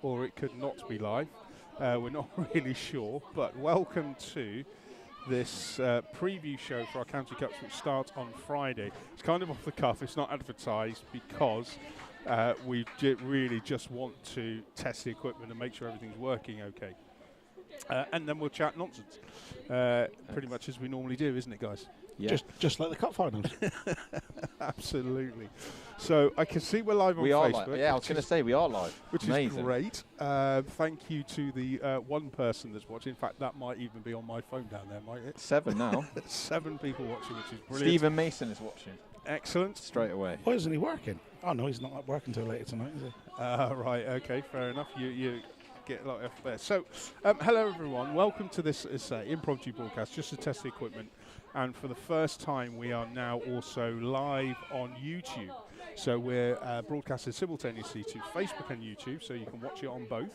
or it could not be live. We're not really sure, but welcome to this preview show for our County Cups, which starts on Friday. It's kind of off the cuff. It's not advertised because we really just want to test the equipment and make sure everything's working okay. And then we'll chat nonsense, pretty much as we normally do, isn't it, guys? Yeah. Just like the cup finals. Absolutely. So I can see we're live on Facebook. Live. Yeah, I was going to say we are live. Which Amazing. is great. Thank you to the one person that's watching. In fact, that might even be on my phone down there, might it? 7 now. 7 people watching, which is brilliant. Stephen Mason is watching. Excellent. Straight away. Why isn't he working? Oh, no, he's not working until later tonight, is he? Right, okay, fair enough. You get a lot off there. So, hello everyone. Welcome to this impromptu broadcast, just to test the equipment. And for the first time, we are now also live on YouTube. So we're broadcasting simultaneously to Facebook and YouTube, so you can watch it on both.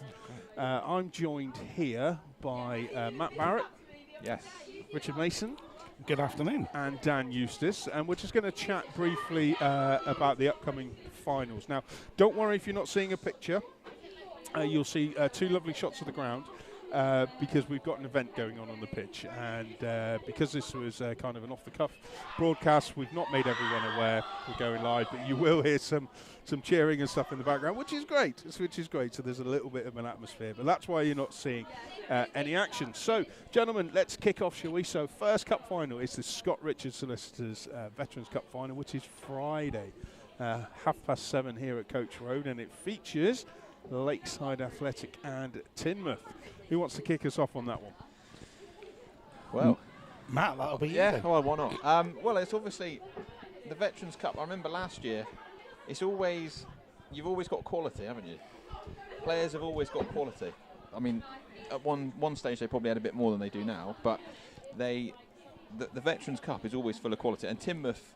I'm joined here by Matt Barrett. Yes. Richard Mason. Good afternoon. And Dan Eustace. And we're just going to chat briefly about the upcoming finals. Now, don't worry if you're not seeing a picture. You'll see 2 lovely shots of the ground. Because we've got an event going on the pitch, and because this was kind of an off-the-cuff broadcast, we've not made everyone aware we're going live, but you will hear some cheering and stuff in the background, which is great. So there's a little bit of an atmosphere, but that's why you're not seeing any action. So, gentlemen, let's kick off, shall we? So, first cup final is the Scott Richard Solicitors Veterans Cup final, which is Friday, 7:30 here at Coach Road, and it features Lakeside Athletic and Teignmouth. Who wants to kick us off on that one? Well, Matt, that'll be yeah. you. Well, why not? Well, it's obviously the Veterans Cup. I remember last year. It's always you've always got quality, haven't you? Players have always got quality. I mean, at one stage they probably had a bit more than they do now, but the Veterans Cup is always full of quality. And Teignmouth,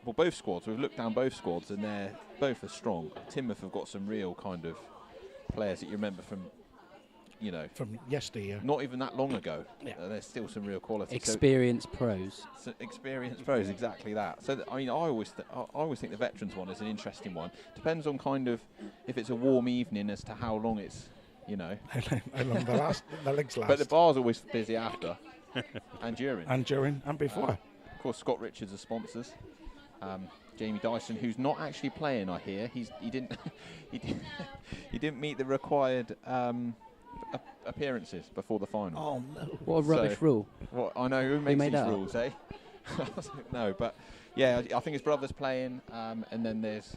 well, both squads. We've looked down both squads, and they're both are strong. Teignmouth have got some real kind of players that you remember from. From yesteryear. Not even that long ago. Yeah. There's still some real quality. Experienced pros. So experienced pros, exactly that. So, I always think the veterans one is an interesting one. Depends on kind of if it's a warm evening as to how long it's, How long the legs last. But the bar's always busy after and during. And during and before. Of course, Scott Richards are sponsors. Jamie Dyson, who's not actually playing, I hear. He didn't he didn't meet the required appearances before the final. Oh no! What a rubbish rule. What I know who makes made these that rules, eh? No, but yeah, I think his brother's playing, and then there's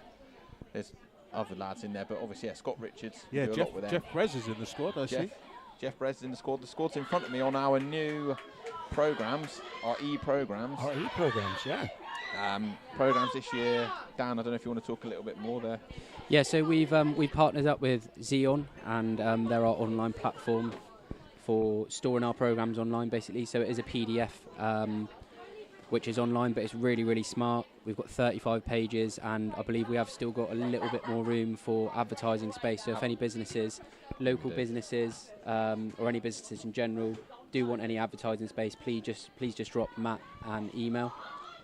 other lads in there, but obviously Scott Richards. Yeah, do a Jeff lot with them. Jeff Brez is in the squad, I see. Jeff Brez is in the squad. The squad's in front of me on our new programs, our e-programs. Our e-programs, yeah. Programs this year. Dan, I don't know if you want to talk a little bit more there. Yeah, so we've partnered up with Xeon, and they're our online platform for storing our programs online, basically. So it is a PDF, which is online, but it's really, really smart. We've got 35 pages, and I believe we have still got a little bit more room for advertising space. So if any businesses, local businesses, or any businesses in general, do want any advertising space, please just drop Matt an email,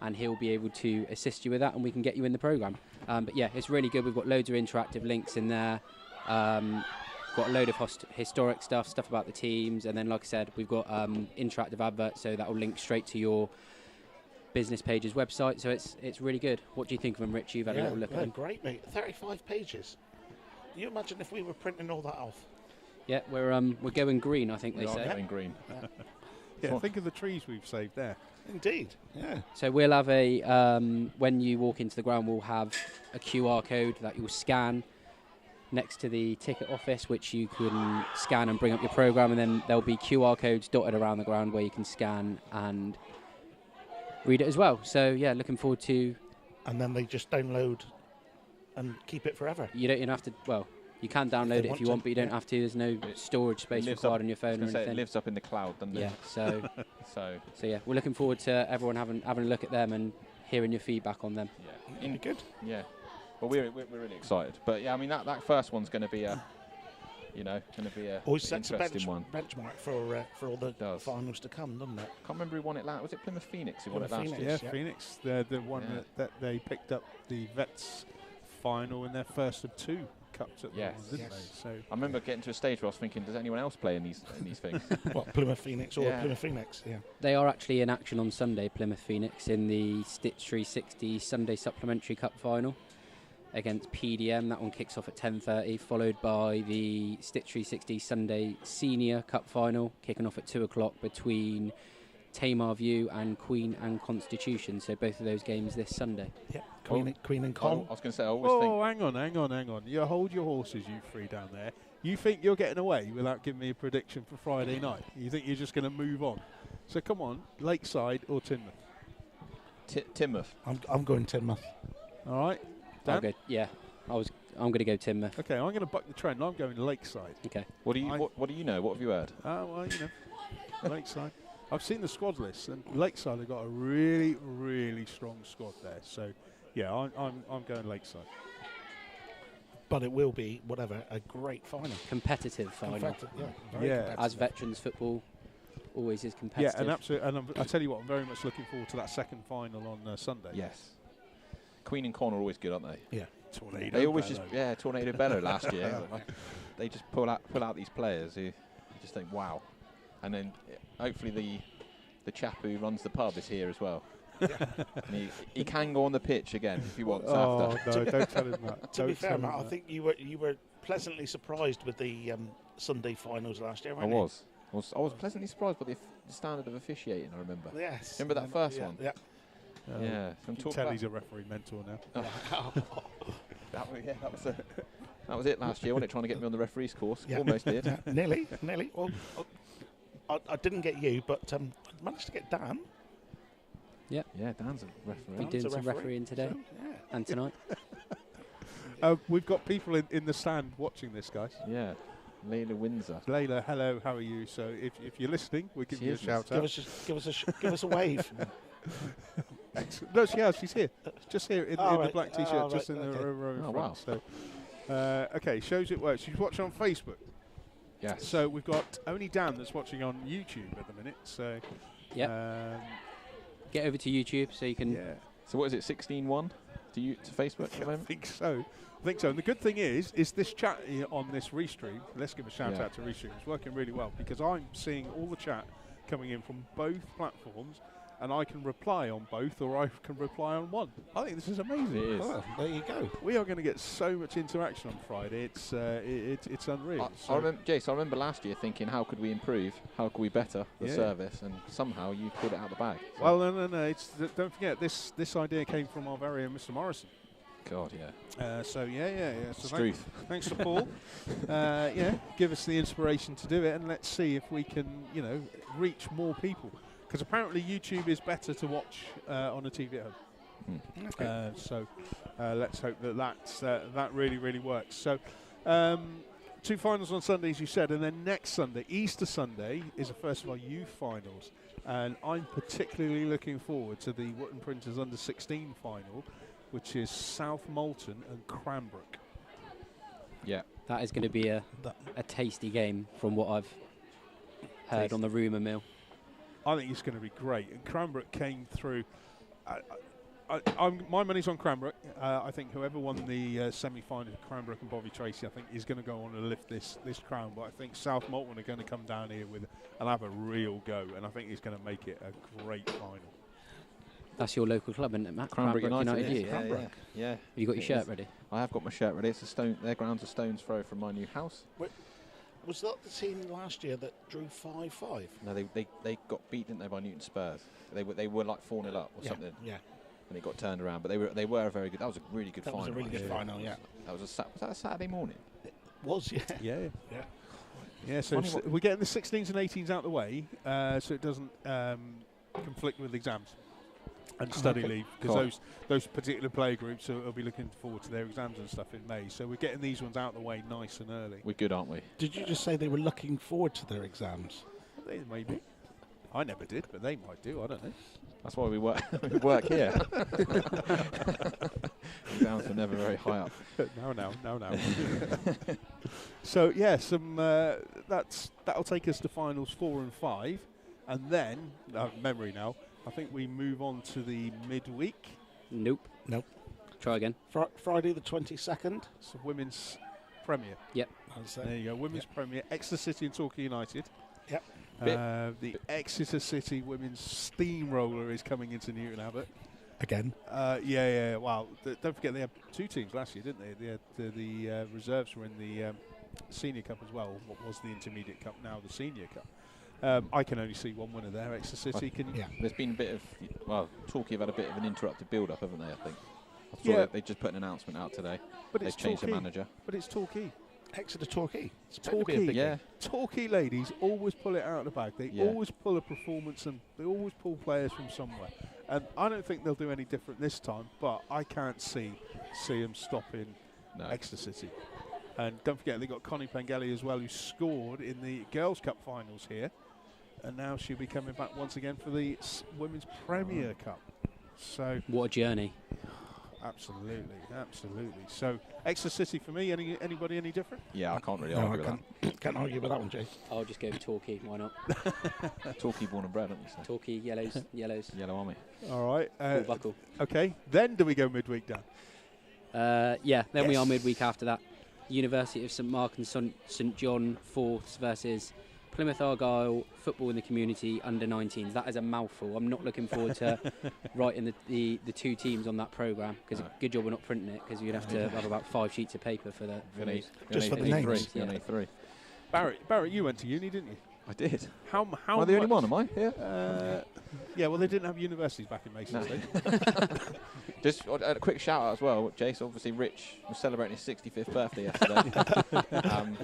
and he'll be able to assist you with that, and we can get you in the programme. But yeah, it's really good. We've got loads of interactive links in there. Got a load of historic stuff about the teams, and then, like I said, we've got interactive adverts, so that will link straight to your business page's website. So it's really good. What do you think of them, Rich? You've had a little look at them. Great, mate. 35 pages. Can you imagine if we were printing all that off? Yeah, we're going green, I think they We are say. going green. Yeah, think of the trees we've saved there. Indeed, yeah. So we'll have when you walk into the ground, we'll have a QR code that you'll scan next to the ticket office, which you can scan and bring up your programme, and then there'll be QR codes dotted around the ground where you can scan and read it as well. So yeah, looking forward to... And then they just download and keep it forever. You don't even have to... Well, you can download it if you want, but you don't have to. There's no storage space required on your phone or anything. It lives up in the cloud, doesn't it? Yeah, so... So yeah, we're looking forward to everyone having a look at them and hearing your feedback on them. Yeah, good. Yeah, well, we're really excited. But yeah, I mean that first one's going to be a, always sets a interesting one. benchmark for all the finals to come, doesn't it? Can't remember who won it last. Was it Plymouth Phoenix who won it last year? Yeah, Phoenix. They're the one that they picked up the Vets final in their first of 2 cups at Yes. the moment, didn't Yes. they? So I remember getting to a stage where I was thinking, does anyone else play in these things? What, Plymouth Phoenix or Yeah. Plymouth Phoenix? Yeah. They are actually in action on Sunday, Plymouth Phoenix, in the Stitch 360 Sunday Supplementary Cup final against PDM. That one kicks off at 10:30, followed by the Stitch 360 Sunday Senior Cup final, kicking off at 2 o'clock between Tamar View and Queen and Constitution. So both of those games this Sunday. Yeah. Queen and I Con. was going to say, I always think. oh, hang on. You hold your horses, you three down there. You think you're getting away without giving me a prediction for Friday night? You think you're just going to move on? So come on, Lakeside or Teignmouth? Teignmouth. I'm going Teignmouth. All right, I'll Dan? go, yeah, I'm going to go Teignmouth. Okay, I'm going to buck the trend. I'm going Lakeside. Okay. What do you know? What have you heard? Well, Lakeside. I've seen the squad list, and Lakeside have got a really, really strong squad there. So, yeah, I'm going Lakeside. But it will be, whatever, a great final. Competitive final. Very Yeah. competitive. As veterans football always is competitive. Yeah, and absolutely. And I tell you what, I'm very much looking forward to that second final on Sunday. Yes. Queen and Con are always good, aren't they? Yeah. Tornado. They always Bello. Tornado Bello last year. They just pull out these players who you just think, wow. And then hopefully the chap who runs the pub is here as well. And he can go on the pitch again if he wants Oh, after. no, don't tell him that. To be Don't fair, tell Matt, him I that. think you were pleasantly surprised with the Sunday finals last year, I weren't was. I was pleasantly surprised by the standard of officiating, I remember. you? Yes. Remember that first one? Yeah. Yeah. You From can talk tell about he's a referee mentor now. that was it last year, wasn't it? Trying to get me on the referees course. Yeah. Almost did. Yeah, nearly. Well, I didn't get you, but I managed to get Dan. Yeah, Dan's a referee. We're doing Dan's a some referee, refereeing today so, yeah. and tonight. We've got people in the stand watching this, guys. Yeah. Layla Windsor. Layla, hello, how are you? So if you're listening, we'll give She you a is shout Give out. us give us a wave. Excellent. No, she has. She's here. Just here in the right. black T-shirt, Oh, just right, in the okay. row in Oh, front. wow. So, okay, shows it works. She's watching on Facebook. Yes. So we've got only Dan that's watching on YouTube at the minute. So, Yep. Get over to YouTube so you can. yeah, So what is it? 16-1 to Facebook at the I moment? think so. And the good thing is this chat here on this restream. Let's give a shout out to restream. It's working really well because I'm seeing all the chat coming in from both platforms, and I can reply on both, or I can reply on one. I think this is amazing. It is. Well, there you go. We are going to get so much interaction on Friday. It's unreal. I remember, Jace, I remember last year thinking, how could we improve? How could we better the Yeah. service? And somehow you pulled it out the bag. So Well, no. Don't forget this idea came from our very own Mr. Morrison. God, yeah. So yeah. So Struth. thanks to Paul. Give us the inspiration to do it, and let's see if we can, reach more people. Because apparently YouTube is better to watch on a TV at home. Okay. So let's hope that really, really works. So 2 finals on Sunday, as you said, and then next Sunday, Easter Sunday, is the first of our youth finals. And I'm particularly looking forward to the Wootton Printers Under-16 final, which is South Molton and Cranbrook. Yeah. That is going to be a tasty game from what I've heard on the rumour mill. I think it's going to be great. And Cranbrook came through. My money's on Cranbrook. I think whoever won the semi-final, Cranbrook and Bobby Tracy, I think is going to go on to lift this crown. But I think South Molton are going to come down here and have a real go. And I think he's going to make it a great final. That's your local club, isn't it, Matt? Cranbrook United. you. Yeah. Have you got your It shirt is. ready? I have got my shirt ready. It's their ground's a stone's throw from my new house. Was that the team last year that drew 5-5? No, they got beat, didn't they, by Newton Spurs? They were like 4-0 up or something, Yeah. and it got turned around. But they were a very good. That was a really good That final. was a really good actually. final, yeah. That was was that a Saturday morning? Was, yeah. Yeah. Yeah. So Funny what- we're getting the 16s and 18s out the way, so it doesn't conflict with exams and study leave, because Cool. those particular player groups will be looking forward to their exams and stuff in May. So we're getting these ones out the way nice and early. We're good, aren't we? Did you just say they were looking forward to their exams? They maybe. I never did, but they might do. I don't know. That's why we work. We work here. Exams were never very high up. now. So yeah, that'll take us to finals 4 and 5, and then memory now. I think we move on to the midweek. Nope. Nope. Try again. Friday the 22nd. So women's Premier. Yep. There you go, Women's Premier, Exeter City and Torquay United. Yep. The Exeter City Women's Steamroller is coming into Newton Abbot. Again. Yeah. Well, don't forget they had 2 teams last year, didn't they? They had the reserves were in the Senior Cup as well. What was the Intermediate Cup, now the Senior Cup. I can only see one winner there, Exeter City. There's been a bit of, Torquay have had a bit of an interrupted build-up, haven't they, I think? I saw that they just put an announcement out today. But They've changed the manager. But it's Torquay. Exeter Torquay. Torquay, Torquay ladies always pull it out of the bag. They always pull a performance and they always pull players from somewhere. And I don't think they'll do any different this time, but I can't see them stopping Exeter City. And don't forget, they got Connie Pengelly as well, who scored in the Girls' Cup finals here. And now she'll be coming back once again for the Women's Premier Cup. So what a journey. Absolutely. So Exeter City for me. Anybody any different? Yeah, I can't really argue with that. Can't argue with that one, Jay. I'll just go for Torquay. Why not? Torquay born and bred, aren't you? So. Torquay, yellows. Yellow Army. All right. Full buckle. Okay. Then do we go midweek, Dan? Then we are midweek after that. University of St Mark and St John Fourths versus Plymouth Argyle Football in the Community under-19s. That is a mouthful. I'm not looking forward to writing the 2 teams on that programme, because good job we're not printing it, because you'd have to have about 5 sheets of paper for the just for the names. Three. Barrett, you went to uni, didn't you? I did. How am I the only one, am I? Yeah, well, they didn't have universities back in Mason's day. Just a quick shout out as well, Jace. Obviously, Rich was celebrating his 65th birthday yesterday.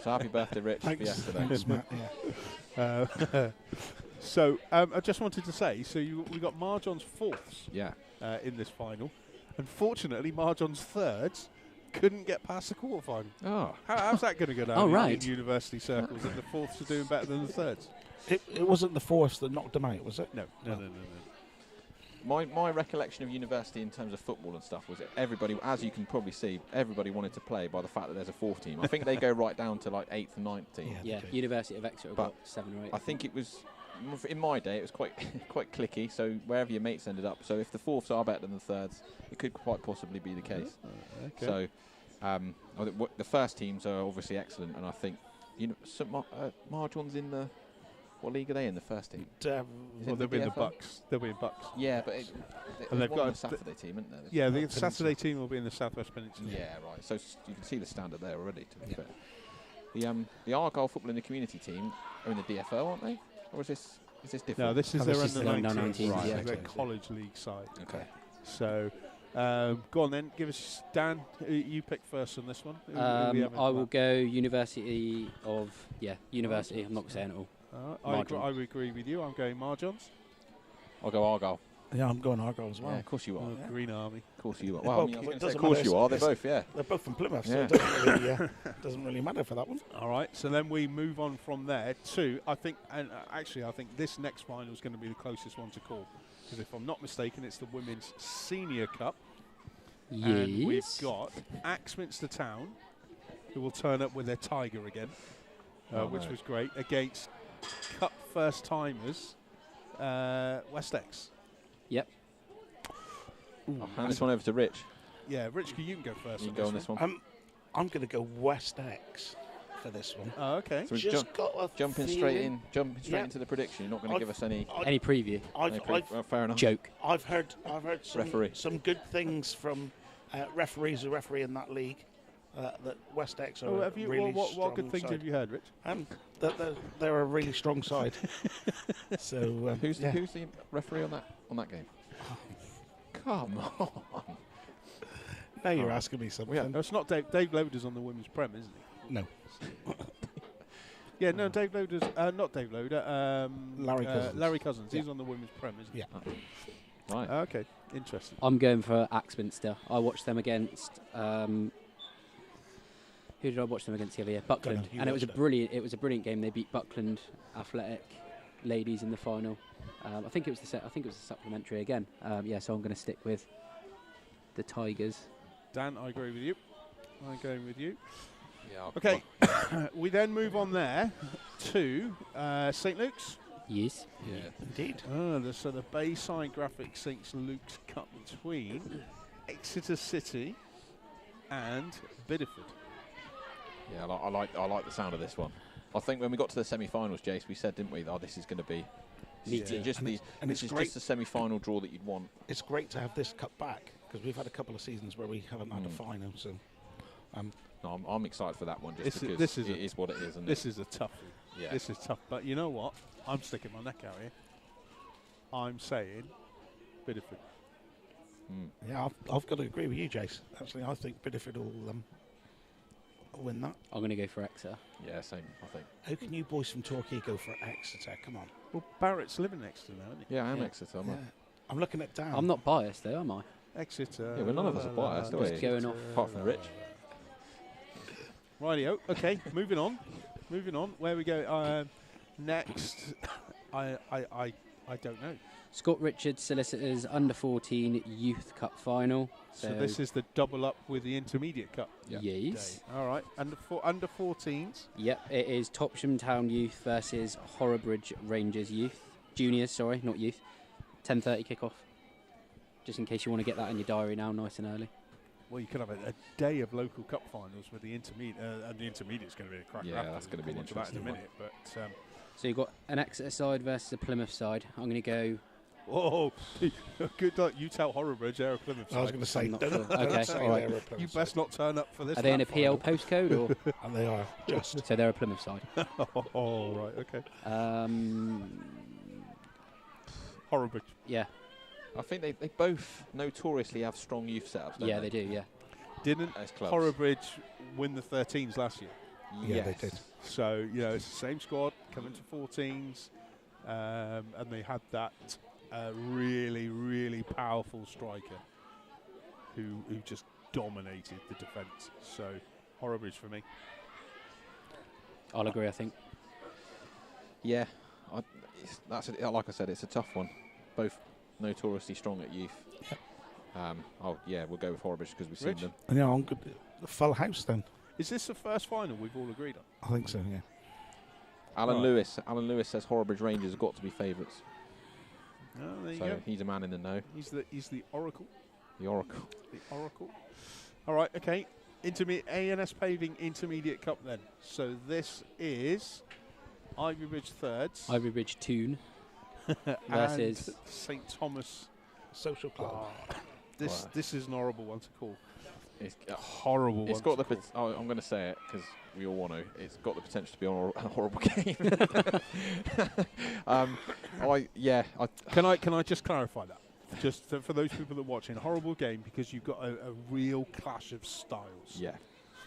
So happy birthday, Rich, for yesterday. Thanks, Matt. So I just wanted to say, we got Marjon's 4ths in this final. Unfortunately, Marjon's 3rds couldn't get past the quarterfinal. Oh, how's that going to go down right. in university circles? That the 4ths are doing better than the 3rds? It wasn't the 4ths that knocked them out, was it? No. My recollection of university in terms of football and stuff was that everybody, as you can probably see, everybody wanted to play by the fact that there's a 4th team. I think they go right down to like 8th and 9th team. Yeah, University of Exeter got 7 or 8. I think it was, in my day, it was quite clicky, so wherever your mates ended up. So if the 4ths are better than the 3rds, it could quite possibly be the case. Okay. So I think the first teams are obviously excellent, and I think St Marjon's in the... What league are they in, the first team? They'll be in the Bucks. They'll be in Bucks. Yeah, but they've got a Saturday team, isn't there? Yeah, the Saturday team will be in the South West Peninsula. Yeah, right. So you can see the standard there already, to be fair. The Argyle Football in the Community team are in the DFO, aren't they? Or is this different? No, this is their under-19s. Right, their college league side. Okay. So, go on then. Give us, Dan, you pick first on this one. I will go University. I'm not saying it all. I agree with you. I'm going Marjon's. I'll go Argyle. Yeah, I'm going Argyle as well. Yeah, of course you are. Green Army. Of course you are. Well, of course you are. They're both, They're both from Plymouth, so it doesn't really matter for that one. All right, so then we move on from there to, I think this next final is going to be the closest one to call. Because if I'm not mistaken, it's the Women's Senior Cup. Yes. And we've got Axminster Town, who will turn up with their Tiger again, which was great, against Cup first-timers, West Ex. Yep. I'll hand this one over to Rich. Yeah, Rich, you can go first. You go on this one. I'm going to go West X for this one. Oh, okay. So jumping straight into the prediction. You're not going to give us any preview. Fair enough. Joke. I've heard some good things from referees who referee in that league. That West X are really what strong good things side. have you heard, Rich? That they're a really strong side. So who's the referee on that game? Come on. Now you're asking me something. Well, yeah, no, it's not Dave. Dave Loader's on the women's prem, isn't he? No. Yeah, no, Dave Loader's not Dave Loader. Larry Cousins. Larry Cousins. Yeah. He's on the women's prem, isn't he? Yeah. Right. Okay. Interesting. I'm going for Axminster. I watched them against. Who did I watch them against the other year? Buckland, and it was a brilliant game. They beat Buckland Athletic ladies in the final. I think it was the supplementary again. So I'm going to stick with the Tigers. Dan, I agree with you. I'm going with you. Yeah. Okay. We then move on there to St Luke's. Yes. Yeah. Indeed. So the Bayside Graphic St Luke's Cup between Exeter City and Bideford. Yeah, I like the sound of this one. I think when we got to the semi-finals, Jace, we said, didn't we? Oh, this is going to be. This is just the semi-final draw that you'd want. It's great to have this cut back because we've had a couple of seasons where we haven't had a final. So, no, I'm excited for that one. Just because this is what it is. Isn't this it? is a tough. Yeah. This is tough. But you know what? I'm sticking my neck out here. I'm saying Bideford. Yeah, I've got to agree with you, Jace. Actually, I think Bideford will win that. I'm going to go for Exeter. Yeah, same, I think. How can you boys from Torquay go for Exeter? Come on. Well, Barrett's living next to now, isn't he? Yeah, I am Exeter. I'm looking at Dan. I'm not biased though, am I? Exeter. Yeah, well, none of us are biased, are we? Just going off. Apart from Rich. Rightio. Okay, moving on. Where we go next? I don't know. Scott Richards Solicitors Under-14 Youth Cup Final. So this is the double up with the Intermediate Cup. Yes. Day. All right. Under 14s. Yep, it is Topsham Town Youth versus Horrobridge Rangers Youth. Juniors, sorry, not youth. 10:30 kickoff. Just in case you want to get that in your diary now, nice and early. Well, you could have a day of local cup finals with the intermediate, and the intermediate's going to be a cracker. Yeah, that's going to be an interesting one. In a minute, but so you've got an Exeter side versus a Plymouth side. I'm going to go. Oh, good luck. You tell Horrobridge they're a Plymouth side. I was going to say, Okay, all right. You best not turn up for this. Are they in a PL postcode or? And they are just. So they're a Plymouth side. Oh, right, okay. Horrobridge. Yeah. I think they both notoriously have strong youth setups. Don't Yeah, they do. Yeah. Didn't Horrobridge win the 13s last year? Yeah, they did. So it's the same squad coming to 14s, and they had that really, really powerful striker who just dominated the defence. So Horrobridge for me. I'll agree. I think. Yeah, like I said, it's a tough one. Both notoriously strong at youth. We'll go with Horrobridge because we've seen them. Yeah, I'm good. Full house then. Is this the first final we've all agreed on? I think so. Yeah. Alan Lewis says Horrobridge Rangers have got to be favourites. Oh, there you so go. He's a man in the know. He's the oracle. The oracle. The oracle. All right. Okay. ANS Paving Intermediate Cup then. So this is Ivybridge Thirds. Ivybridge Toon versus St Thomas Social Club. This is an horrible one to call. It's horrible. It's got the. I'm going to say it because we all want to. It's got the potential to be a horrible game. Can I just clarify that? Just for those people that are watching, a horrible game because you've got a real clash of styles. Yeah,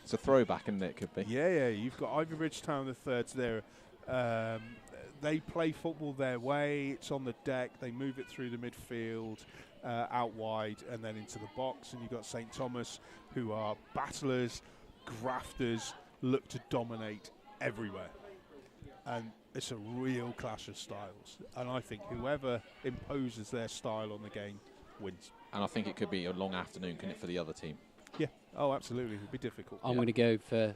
it's a throwback, isn't it? Could be. Yeah. You've got Ivybridge Town, the Thirds there. They play football their way. It's on the deck. They move it through the midfield, out wide, and then into the box. And you've got St Thomas, who are battlers, grafters, look to dominate everywhere. And it's a real clash of styles. And I think whoever imposes their style on the game wins. And I think it could be a long afternoon, couldn't it, for the other team? Yeah. Oh, absolutely. It would be difficult. I'm going to go for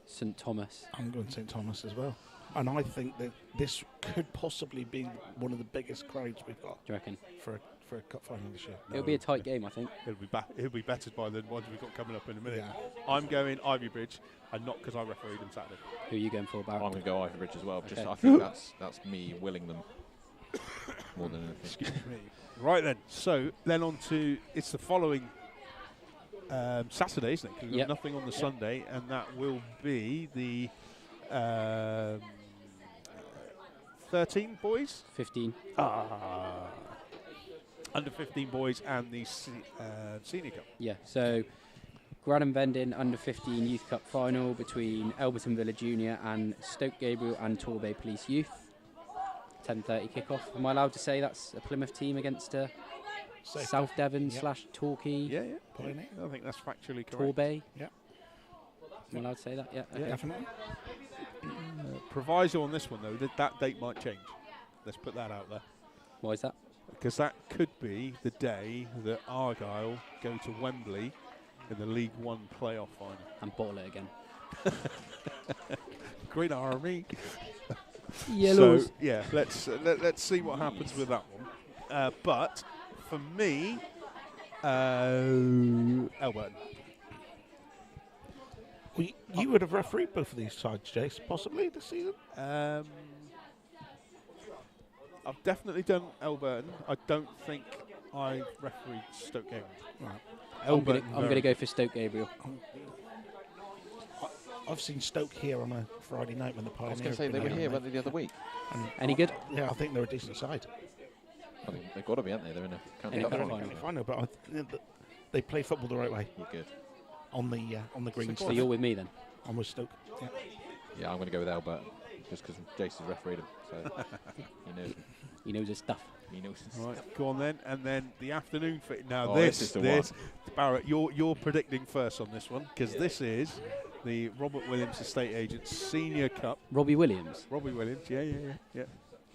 St Thomas. I'm going St Thomas as well. And I think that this could possibly be one of the biggest crowds we've got. Do you reckon? For a cup final this year. It'll be a tight game, I think. It'll be bettered by the ones we've got coming up in a minute. Yeah. I'm going Ivybridge, and not because I refereed them Saturday. Who are you going for, Barry? I'm going to go Ivybridge as well. Okay. Just I think that's me willing them more than anything. Excuse me. Right then. So then on to it's the following Saturday, isn't it? 'Cause we've got nothing on the Sunday, and that will be the 13 boys, 15. Under 15 boys, and the senior cup. Yeah. So Granham Vending Under 15 Youth Cup Final between Elberton Villa Junior and Stoke Gabriel and Torbay Police Youth. 10:30 kickoff. Am I allowed to say that's a Plymouth team against South Devon / Torquay? Yeah. I think that's factually correct. Torbay. Yeah. Am I allowed to say that? Yeah. Okay. Definitely. Proviso on this one though, that date might change. Let's put that out there. Why is that? Because that could be the day that Argyle go to Wembley in the League One playoff final. And bottle it again. Green Army. Yellows. So yeah, let's see what happens with that one. But for me, Elberton. You would have refereed both of these sides, Jace, possibly this season? I've definitely done Elburton. I don't think I refereed Stoke Gabriel. Right. I'm going to go for Stoke Gabriel. I've seen Stoke here on a Friday night when the Pioneers. I was going to say they were here, weren't they, the other week? Any good? Yeah, I think they're a decent side. I think they've got to be, haven't they? They're in a county In cup a final. final. I know, but they play football the right way You're good. on the green. So you're with me then? I'm with Stoke. Yeah. Yeah, I'm going to go with Albert, just because Jason's refereed him, so he knows. He knows his stuff. He knows. Right, go on then, and then the afternoon fit. Now Oh, this this is the one. Barrett, you're predicting first on this one because this is the Robert Williams Estate Agents Senior Cup. Robbie Williams. Robbie Williams, yeah.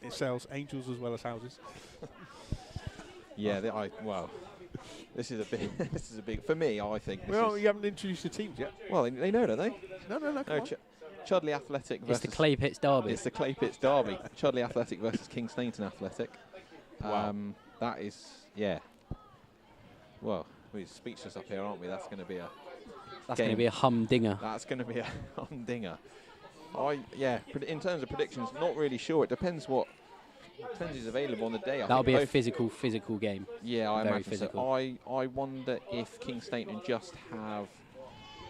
It sells angels as well as houses. Yeah, wow. This is a big. This is a big. For me, I think. Well, you haven't introduced the teams yet. Well, they know, don't they? No. Come on. Chudley Athletic It's versus. the Clay Pits derby. It's the Clay Pits derby. Chudley Athletic versus King Stainton Athletic. Wow. That is, yeah. Well, we're speechless up here, aren't we? That's going to be a. That's going to be a humdinger. That's going to be a humdinger. In terms of predictions, not really sure. It depends who's available on the day. That'll be a physical game. Yeah, I Very imagine physical. so. I wonder if King Stainton just have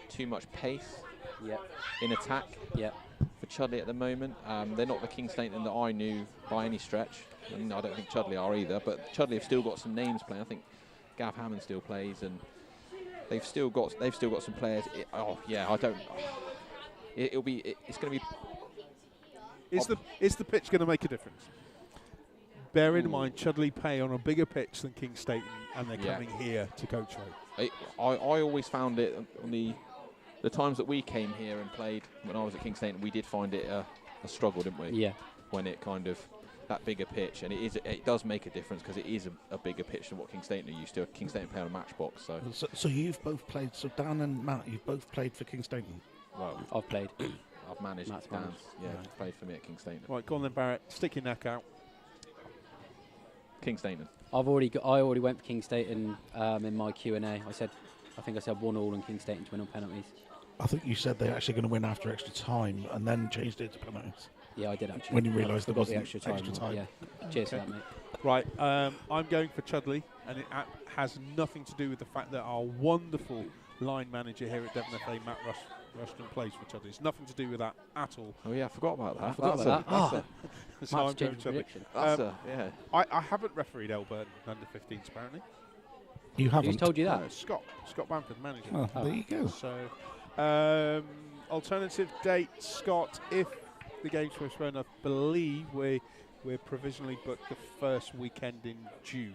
too much pace Yep. in attack Yep. for Chudley at the moment. They're not the King Stainton that I knew by any stretch. And I don't think Chudley are either. But Chudley have still got some names playing. I think Gav Hammond still plays, and they've still got some players. It's going to be. Is the pitch going to make a difference? Bear in mind, Chudley play on a bigger pitch than King Stainton, and they're coming here to coach rate. I always found it on the times that we came here and played when I was at King Stainton, we did find it a struggle, didn't we? Yeah. When it kind of that bigger pitch, and it does make a difference because it is a bigger pitch than what King Stainton are used to. King Stainton play on a matchbox, So you've both played. So Dan and Matt, you've both played for King Stainton. well, I've played. I've managed Matt's Dan's. managed. Yeah, Right. he's played for me at King Stainton. Right, go on then, Barrett. Stick your neck out. King Stainton. I already went for King Stainton in my Q&A. I think I said 1-1 and King Stainton to win on penalties. I think you said they're actually going to win after extra time, and then changed it to penalties. Yeah, I did actually. When you realised there Forgot the wasn't extra time. Yeah. Cheers for that, mate. Right, I'm going for Chudley, and it has nothing to do with the fact that our wonderful line manager here at Devon FA, Matt Rushton, plays for Chudley. It's nothing to do with that at all. Oh yeah, I forgot about that. I forgot about that. So Matt's I'm going changed Chudley. prediction. Yeah. I haven't refereed Elburton under 15s apparently. You haven't. Who's told you that? Scott Bamford, manager. Oh, there you go. So, alternative date, Scott, if the game's postponed, I believe we're provisionally booked the first weekend in June.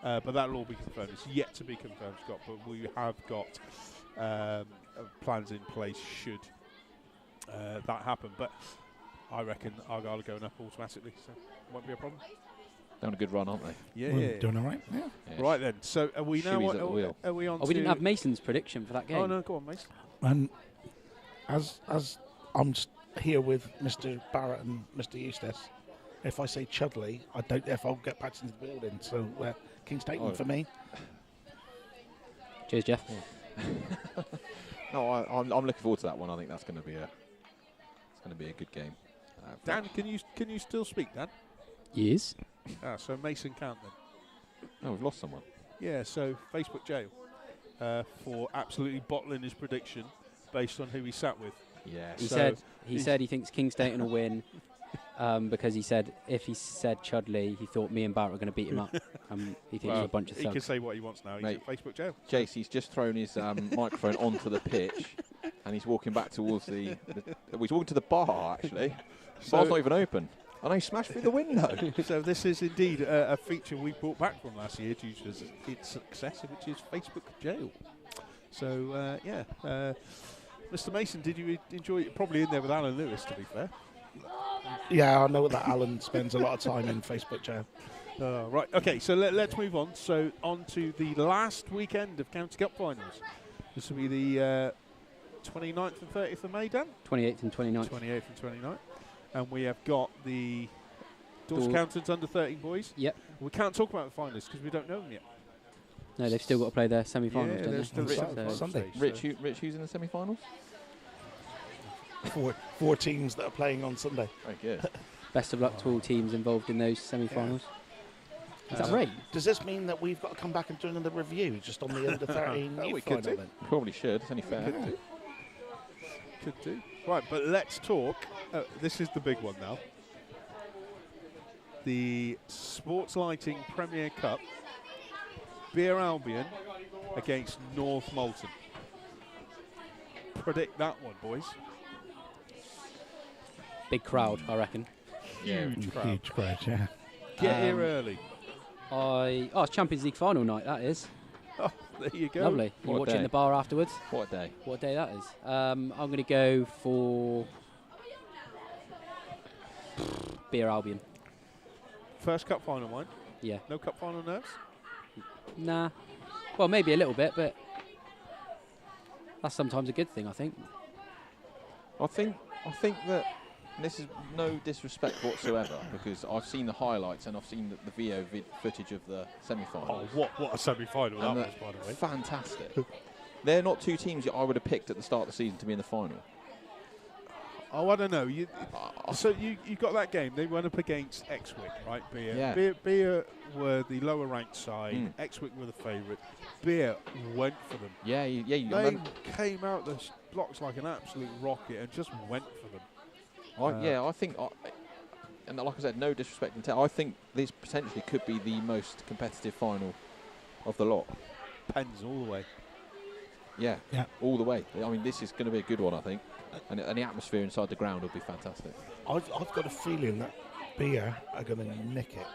But that'll all be confirmed. It's yet to be confirmed, Scott, but we have got plans in place should that happen. But I reckon Argyle are going up automatically, so won't be a problem. They're on a good run, aren't they? Yeah. Doing all right? Yeah. Yeah. Right then, so are we now? Shoeys at the wheel. Are we on? Oh, we didn't have Mason's prediction for that game. Oh no, go on, Mason. And as I'm here with Mr. Barrett and Mr. Eustace, if I say Chudley, I don't know if I'll get back into the building. So King Stainton for me. Cheers, Jeff. No, I'm looking forward to that one. I think that's going to be a good game. Dan, can you still speak, Dan? Yes. So Mason can't then. Oh, we've lost someone. Yeah, so Facebook jail for absolutely bottling his prediction based on who he sat with. Yeah. He said he thinks King Stainton will win because he said if he said Chudley, he thought me and Barrett were going to beat him up. He thinks we're a bunch of He can thugs. say what he wants now. He's Mate. in Facebook jail. Jace, he's just thrown his microphone onto the pitch, and he's walking back towards he's walking to the bar actually. The bar's not even open. And he smashed through the window. So this is indeed a feature we brought back from last year due to its success, which is Facebook jail. So Mr. Mason, did you enjoy it? Probably in there with Alan Lewis, to be fair. Yeah, I know that Alan spends a lot of time in Facebook jail. Right, okay, so let's move on. So on to the last weekend of County Cup finals. This will be the 29th and 30th of May, Dan? 28th and 29th. 28th and 29th. And we have got the Dorset Accountants under 13 boys. Yep. We can't talk about the finalists because we don't know them yet. No, they've still got to play their semi-finals, Yeah, don't they're they? still Rich- at the final Sunday. stage, so- Rich, who's in the semi-finals? four teams that are playing on Sunday. Very good. Best of luck to all teams involved in those semi-finals. Is that right? Does this mean that we've got to come back and do another review just on the under 13 Oh, we youth could final do. then? Probably should. It's only fair. Could do. Right, but let's talk. This is the big one now. The Sports Lighting Premier Cup. Beer Albion against North Malton. Predict that one, boys. Big crowd, I reckon. Huge crowd. Huge crowd, yeah. Get here early. It's Champions League final night, that is. Oh, there you go. Lovely. You What watching day? the bar afterwards? What a day. What a day that is. I'm going to go for Beer Albion. First cup final, mine. Yeah. No cup final nerves? Nah. Well, maybe a little bit, but that's sometimes a good thing, I think. I think that this is no disrespect whatsoever, because I've seen the highlights and I've seen the VO footage of the semi-final. Oh, what a semi-final that And was, by the way. Fantastic. They're not two teams that I would have picked at the start of the season to be in the final. Oh, I don't know. So you got that game. They went up against Exwick, right? Beer. Yeah. Beer were the lower ranked side. Mm. Exwick were the favourite. Beer went for them. Yeah. You They remember- came out the blocks like an absolute rocket and just went for them. I think, and like I said, no disrespect until I think this potentially could be the most competitive final of the lot. Pens all the way. Yeah, Yeah. all the way. I mean, this is going to be a good one, I think, and the atmosphere inside the ground will be fantastic. I've got a feeling that Beer are going to nick it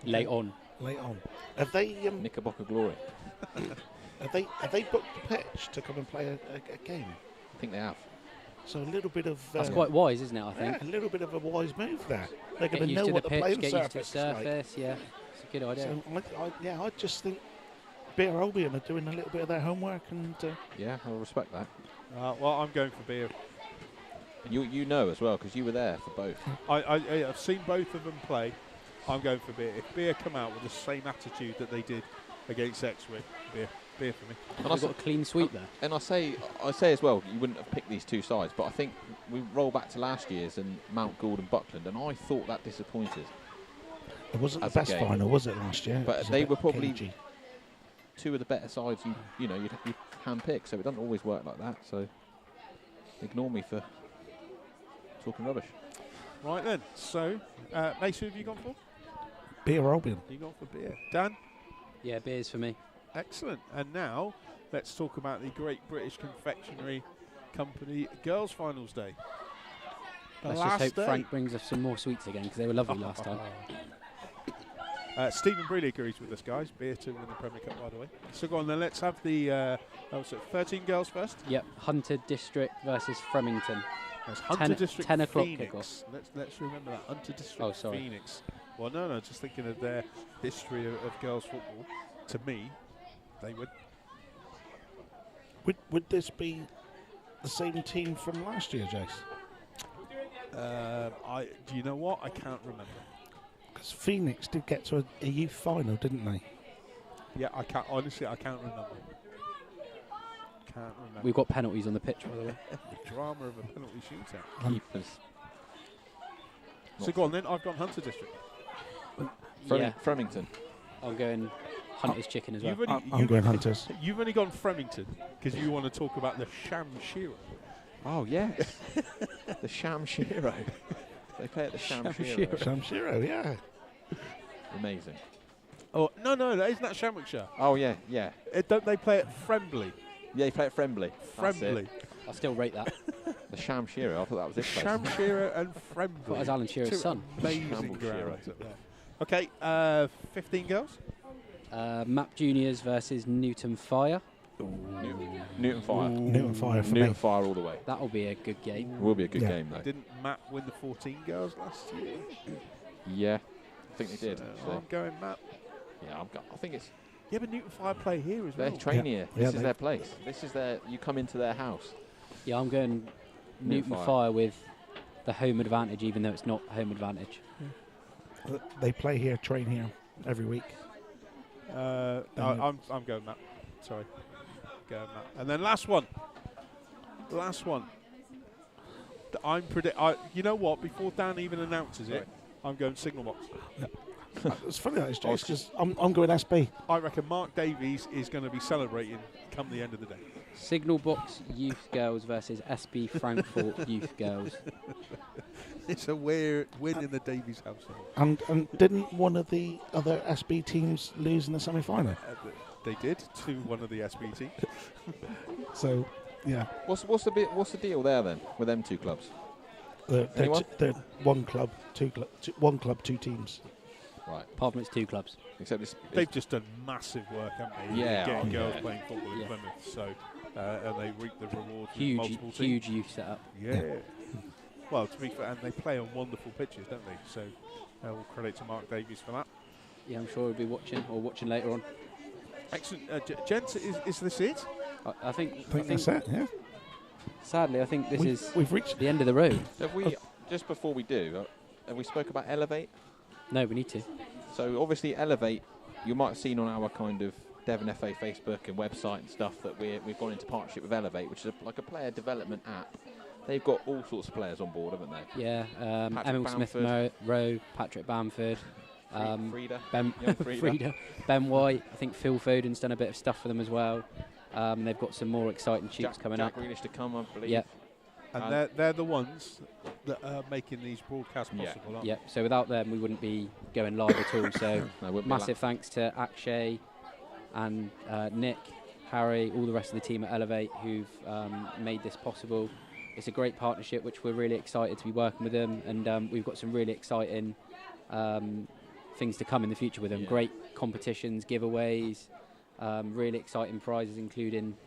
Late on. late on. Have they Knickerbocker glory. have they booked the pitch to come and play a game? I think they have. So a little bit of That's quite wise, isn't it, I yeah, think? a little bit of a wise move there. They're Get going to used know to what the the pitch, playing get used to the surface is like. surface, yeah. It's a good idea. So I just think Beer Albion are doing a little bit of their homework, and Yeah, I respect that. Well, I'm going for Beer. And you know as well, because you were there for both. I've seen both of them play. I'm going for Beer. If Beer come out with the same attitude that they did against Exwick, Beer for me. And I We've got a s- clean sweep there. And I say as well, you wouldn't have picked these two sides, but I think we roll back to last year's and Mount Gould and Buckland, and I thought that disappointed. it wasn't As the a best game. final, was it, last year? It But was a they bit were probably cagey. two of the better sides you'd hand pick, so it doesn't always work like that. So ignore me for talking rubbish. Right then. So, Mace, who have you gone for? Beer Albion. You gone for Beer. Dan? Yeah, beers for me. Excellent. And now, let's talk about the Great British Confectionery Company Girls Finals Day. The Let's last just hope day. Frank brings us some more sweets again, because they were lovely last time. Stephen Brealey agrees with us, guys. Beer to win the Premier Cup, by the way. So go on then. Let's have the 13 girls first. Yep, Hunter District versus Fremington. That's Hunter 10 District 10 o'clock Phoenix. Let's remember that. Hunter District Oh, sorry. Phoenix. Well, no, just thinking of their history of girls football. To me, they would. Would this be the same team from last year, Jace? Do you know what? I can't remember. Because Phoenix did get to a youth final, didn't they? Yeah, I can't. Honestly, I can't remember. Can't remember. We've got penalties on the pitch, by the way. The drama of a penalty shootout. Keepers. So go on then. I've gone Hunter District. Yeah, Fremington. I'm going Hunter's Chicken as well. You've only, I'm going Hunters. You've only gone Fremington because you want to talk about the Sham Shiro. Oh yes, the Sham Shiro. They play at the Sham Shiro. Shamshiro, yeah. Amazing. Oh no, that isn't that Shamwickshire. Oh yeah. Don't they play at Frembley? Yeah, you play at Frembley. That's it. Frembley. I still rate that. The Sham Shiro. I thought that was this place. Sham Shiro and Thought it Frembley. was Alan Shearer's Two son. Amazing Shamble Shiro. grounds up there. Okay, 15 girls. Map Juniors versus Newton Fire. Newton Fire. Newton Fire for Newton me. Fire all the way. That'll be a good game. Will be a good Yeah. game though. Didn't Matt win the 14 girls last year? Yeah, I think they did. So Actually. I'm going Matt. Yeah, I think it's Yeah, but Newton Fire play here as they well. train Yeah. here. Yeah, This is they- their place. This is their. You come into their house. Yeah, I'm going Newton Fire with the home advantage, even though it's not home advantage. They play here, train here every week. I'm going Matt. Sorry. Going Matt. And then last one. you know what? Before Dan even announces it, I'm going signal box. It's funny that is, Jace, because I'm going SB. I reckon Mark Davies is going to be celebrating come the end of the day. Signal Box Youth Girls versus SB Frankfurt Youth Girls. It's a weird win in the Davies household. And didn't one of the other SB teams lose in the semi-final? They did to one of the SB teams. So, yeah. What's the deal there then with them two clubs? They're one club, one club, two teams. Right. Apart from it's two clubs. Except they've just done massive work, haven't they? Yeah. Getting girls playing football in Plymouth. So, and they reap the rewards with multiple teams. Huge youth setup. Yeah. Well, to be fair, and they play on wonderful pitches, don't they? So, all credit to Mark Davies for that. Yeah, I'm sure we'll be watching later on. Excellent. Gents, is this it? I think that's it, yeah. Sadly, I think we've reached the end of the road. Have we, just before we do, have we spoke about Elevate? No, we need to. So obviously Elevate, you might have seen on our kind of Devon FA Facebook and website and stuff that we've gone into partnership with Elevate, which is like a player development app. They've got all sorts of players on board, haven't they? Yeah, Emil Smith-Rowe, Patrick Bamford, Frida. Frida, Ben White. I think Phil Foden's done a bit of stuff for them as well. They've got some more exciting shoots coming Jack up. Grealish to come, I believe. Yeah. And they're the ones that are making these broadcasts possible, aren't they? So without them, we wouldn't be going live at all. So massive thanks to Akshay and Nick, Harry, all the rest of the team at Elevate who've made this possible. It's a great partnership, which we're really excited to be working with them, and we've got some really exciting things to come in the future with them. Great competitions, giveaways, really exciting prizes, including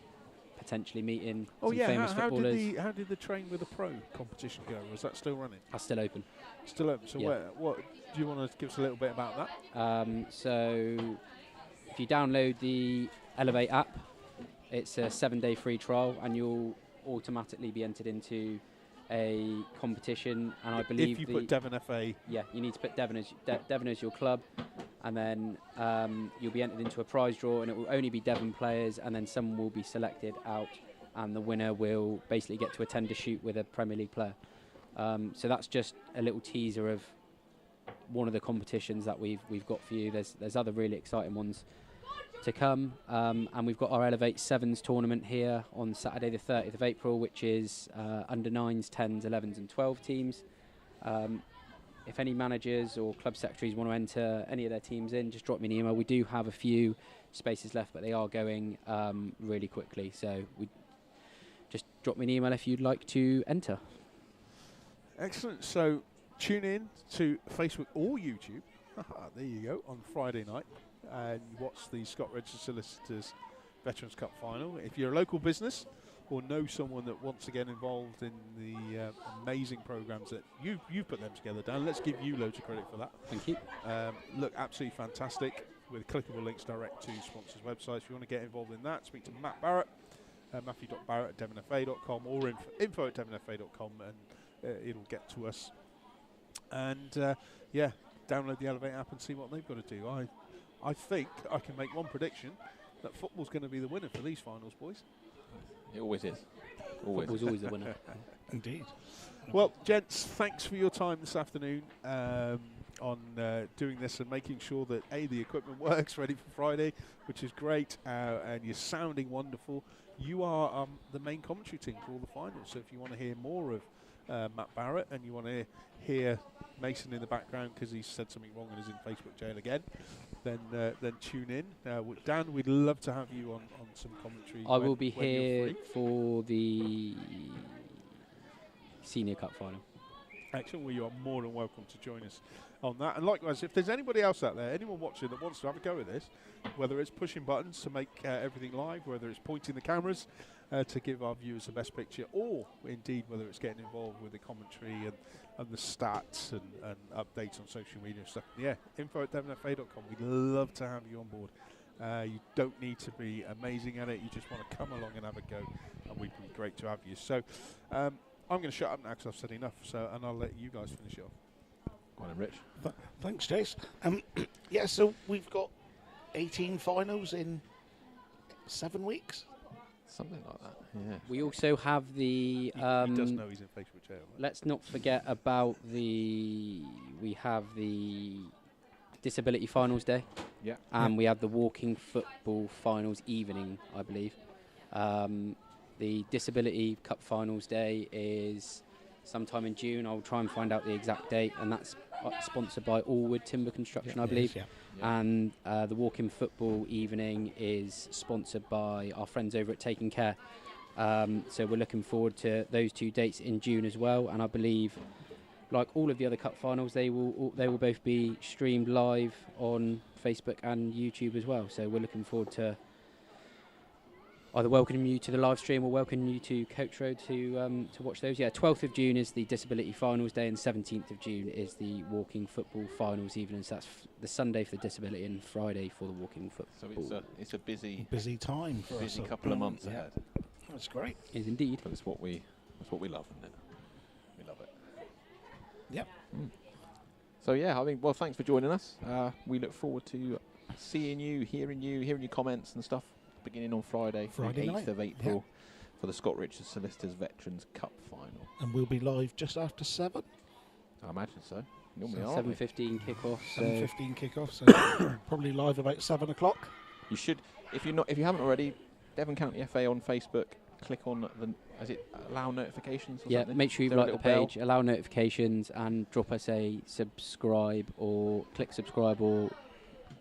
potentially meeting some famous footballers. How did the Train with a Pro competition go? Was that still running? That's still open. Still open. So what do you want to give us a little bit about that? So if you download the Elevate app, it's a 7-day free trial, and you'll automatically be entered into a competition. And I believe if you put Devon FA, you need to put Devon as your club, and then you'll be entered into a prize draw, and it will only be Devon players, and then someone will be selected out, and the winner will basically get to attend a shoot with a Premier League player. So that's just a little teaser of one of the competitions that we've got for you. There's other really exciting ones to come, and we've got our Elevate Sevens tournament here on Saturday the 30th of April, which is under 9s, 10s, 11s and 12 teams. If any managers or club secretaries want to enter any of their teams in, just drop me an email. We do have a few spaces left, but they are going really quickly, so just drop me an email if you'd like to enter. Excellent. So tune in to Facebook or YouTube. There you go, on Friday night, and watch the Scott Register Solicitors Veterans Cup final. If you're a local business or know someone that wants to get involved in the amazing programs that you've put them together, Dan, let's give you loads of credit for that. Thank you. Look absolutely fantastic, with clickable links direct to sponsors' websites. If you want to get involved in that, speak to Matt Barrett, matthew.barrett@devonfa.com or info@devonfa.com, and it'll get to us. And download the Elevate app and see what they've got to do. I think I can make one prediction, that football's going to be the winner for these finals, boys. It always is. Always. Football's always the winner. Indeed. Well, gents, thanks for your time this afternoon on doing this and making sure that the equipment works ready for Friday, which is great, and you're sounding wonderful. You are the main commentary team for all the finals, so if you want to hear more of Matt Barrett and you want to hear Mason in the background because he said something wrong and is in Facebook jail again, then tune in. Dan, we'd love to have you on some commentary. I will be here for the Senior Cup final. Excellent. Well, you are more than welcome to join us on that. And likewise, if there's anybody else out there, anyone watching that wants to have a go at this, whether it's pushing buttons to make everything live, whether it's pointing the cameras to give our viewers the best picture, or indeed whether it's getting involved with the commentary and the stats and updates on social media and stuff, info@devonfa.com. We'd love to have you on board. You don't need to be amazing at it. You just want to come along and have a go, and we'd be great to have you. So I'm going to shut up now because I've said enough, and I'll let you guys finish it off. Go on, Rich. Thanks, Jace. So we've got 18 finals in 7 weeks. Something like that. Yeah. We also have the. He does know he's in Facebook jail. Let's not forget about we have the Disability Finals Day. Yeah. And we have the Walking Football Finals evening, I believe. The Disability Cup Finals Day is sometime in June. I'll try and find out the exact date, and that's sponsored by Allwood Timber Construction, I believe. Yeah. And the Walking Football evening is sponsored by our friends over at Taking Care. So we're looking forward to those 2 dates in June as well, and I believe, like all of the other cup finals, they will both be streamed live on Facebook and YouTube as well. So we're looking forward to either welcoming you to the live stream or welcoming you to Coach Road to watch those. Yeah, 12th of June is the Disability Finals Day, and 17th of June is the Walking Football Finals evening. So that's the Sunday for the Disability and Friday for the Walking Football. So it's a busy time for us. couple of months ahead. That's great. It is indeed. But it's what we love, isn't it? We love it. Yep. So yeah, I mean, well, thanks for joining us. We look forward to seeing you, hearing your comments and stuff. Beginning on Friday the 8th of April for the Scott Richards Solicitors Veterans Cup Final. And we'll be live just after 7. I imagine so. Normally So are. 7:15 kickoff. 7:15 kick-off, so probably live about 7 o'clock. You should, if you haven't already, Devon County FA on Facebook. Click on allow notifications? Or Yeah, something? make sure you like the page, allow notifications, and drop us a subscribe or click subscribe or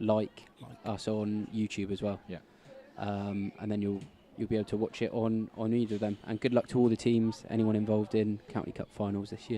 like us on YouTube as well. Yeah. And then you'll be able to watch it on either of them. And good luck to all the teams, anyone involved in County Cup finals this year.